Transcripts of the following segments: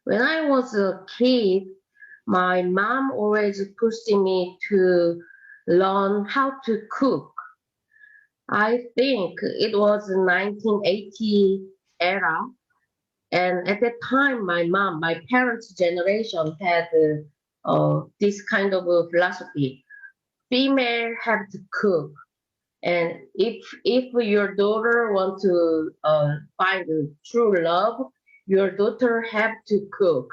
When I was a kid, my mom always pushing me to learn how to cook. I think it was 1980 era, and at that time, my parents' generation had this kind of a philosophy: female have to cook, and if your daughter want to find true love, your daughter have to cook.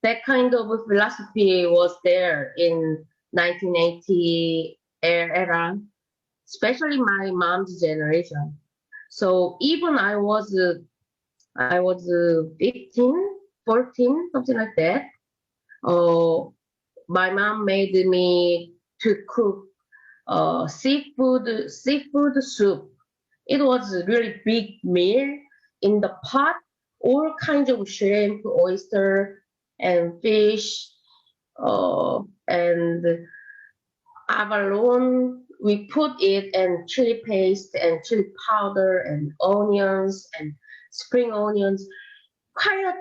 That kind of a philosophy was there in 1980 era, especially my mom's generation. So even I was 15, 14, something like that. Uh, my mom made me to cook seafood soup. It was a really big meal in the pot, all kinds of shrimp, oyster, and fish, and abalone. We put it and chili paste and chili powder and onions and spring onions. Quite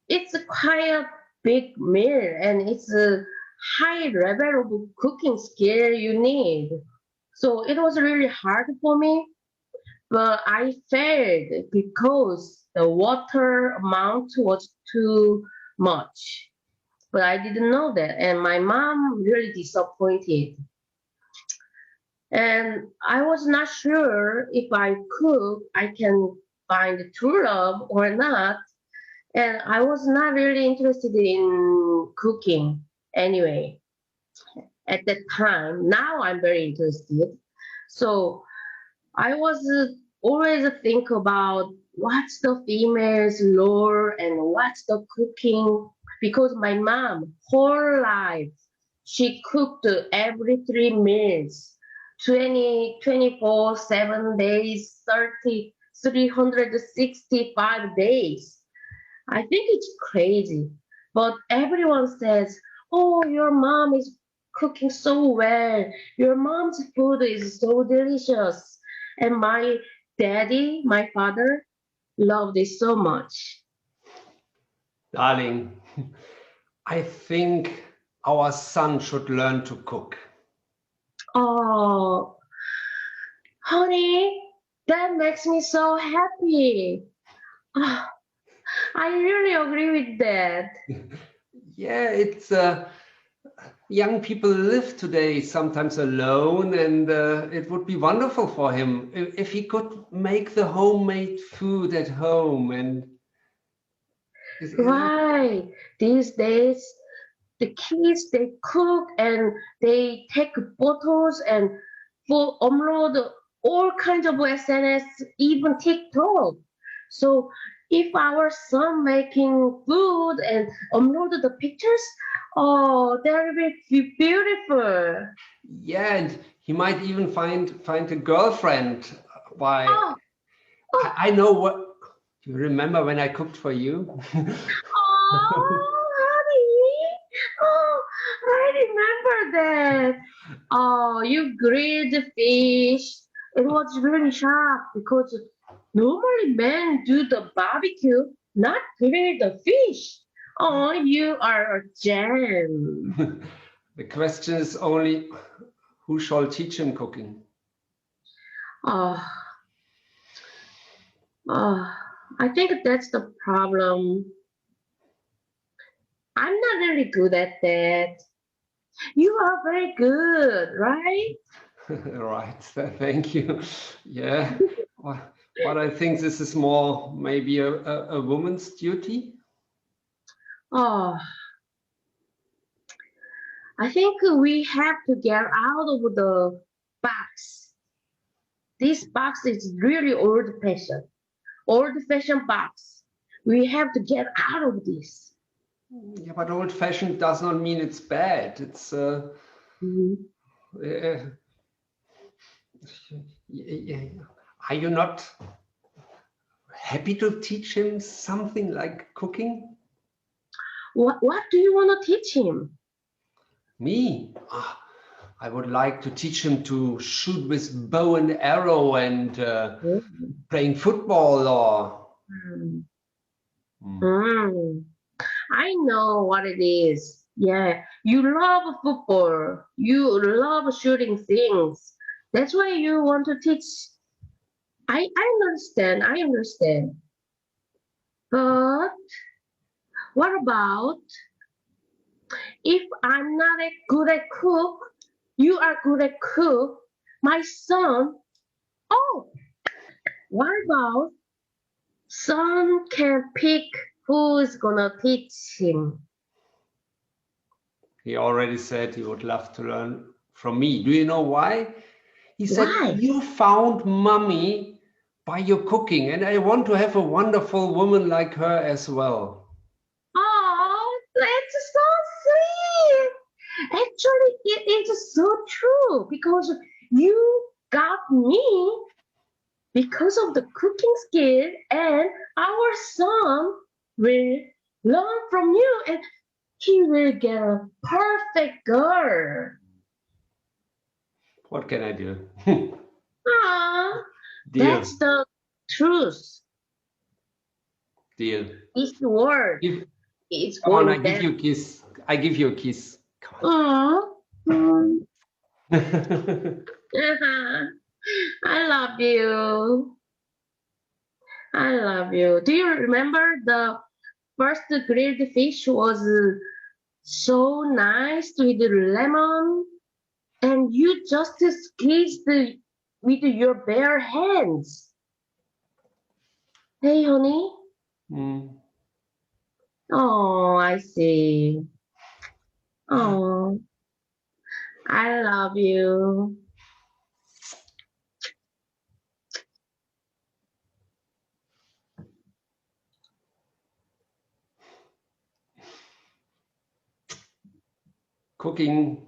it's quite a big meal, and it's a high level of cooking skill you need. So it was really hard for me, but I failed because the water amount was too much. But I didn't know that, and my mom really disappointed. And I was not sure if I cook, I can find true love or not. And I was not really interested in cooking anyway at that time. Now I'm very interested. So I was always think about what's the female's role and what's the cooking, because my mom whole life she cooked every 3 meals, 20, 24, 7 days, 30, 365 days. I think it's crazy, but everyone says, "Oh, your mom is cooking so well. Your mom's food is so delicious." And my daddy, my father, loved it so much. Darling, I think our son should learn to cook. Oh, honey, that makes me so happy. Ah, I really agree with that. Yeah, it's young people live today sometimes alone, and it would be wonderful for him if he could make the homemade food at home. And Right. These days, the kids they cook and they take photos and for upload all kinds of SNS, even TikTok. So if our son making food and upload the pictures, oh, that will be beautiful. yeah, and he might even find a girlfriend. Why? Oh, oh, I know what. You remember when I cooked for you? oh, honey. Oh, I remember that. Oh, you grilled the fish. It was really sharp because normally men do the barbecue, not grill the fish. Oh, you are a gem. The question is only who shall teach him cooking? Oh, oh, I think that's the problem. I'm not really good at that. You are very good, right? Right, thank you. Yeah, but I think this is more maybe a woman's duty. Oh, I think we have to get out of the box. This box is really old-fashioned box. We have to get out of this. Yeah, but old-fashioned does not mean it's bad. It's Mhm. uh, yeah. Are you not happy to teach him something like cooking? What do you want to teach him? Me? Ah, I would like to teach him to shoot with bow and arrow and playing football or. Mm. Hmm. Mm. I know what it is. Yeah, you love football. You love shooting things. That's why you want to teach. I understand. I understand. But what about if I'm not a good at cook? You are good at cook. My son. Oh, what about son can pick who's gonna teach him? He already said he would love to learn from me. Do you know why? He said, Why? you found mommy by your cooking, and I want to have a wonderful woman like her as well. Oh, that's so sweet. Actually, it is so true because you got me because of the cooking skill, and our son will learn from you, and he will get a perfect girl. What can I do? Ah, Deal, that's the truth. deal. This word Give, is come on, I going give down. you a kiss. I give you a kiss. Aw, mm, Come I love you. I love you. Do you remember the first grilled fish was so nice with the lemon, and you just squeezed with your bare hands? Hey, honey. on. Oh, I see. Oh, I love you. Cooking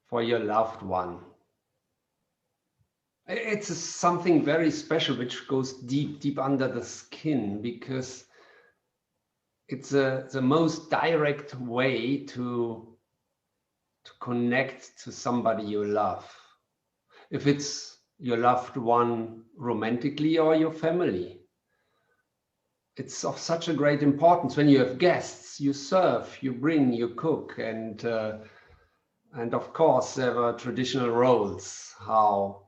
for your loved one. It's something very special which goes deep, deep under the skin, because it's the most direct way to connect to somebody you love. If it's your loved one romantically or your family, it's of such a great importance. When you have guests, you serve, you bring, you cook, and of course there were traditional roles how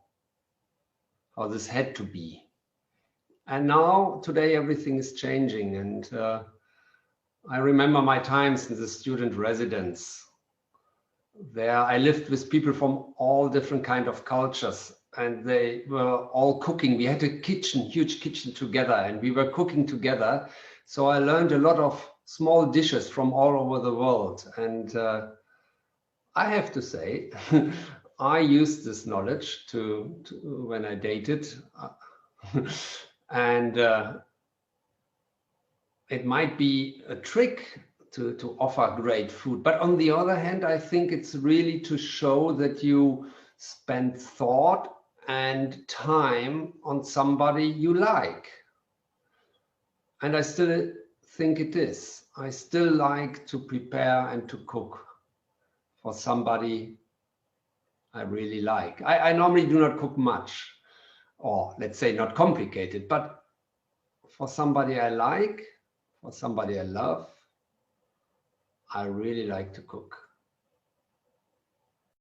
this had to be. And now today everything is changing, and I remember my times in the student residence. There I lived with people from all different kind of cultures, and they were all cooking. We had a kitchen, huge kitchen together, and we were cooking together. So I learned a lot of small dishes from all over the world. And I have to say, I used this knowledge to when I dated. And it might be a trick to offer great food. But on the other hand, I think it's really to show that you spend thought and time on somebody you like. And I still think it is. I still like to prepare and to cook for somebody I really like. I normally do not cook much, or let's say not complicated, but for somebody I like, for somebody I love, I really like to cook.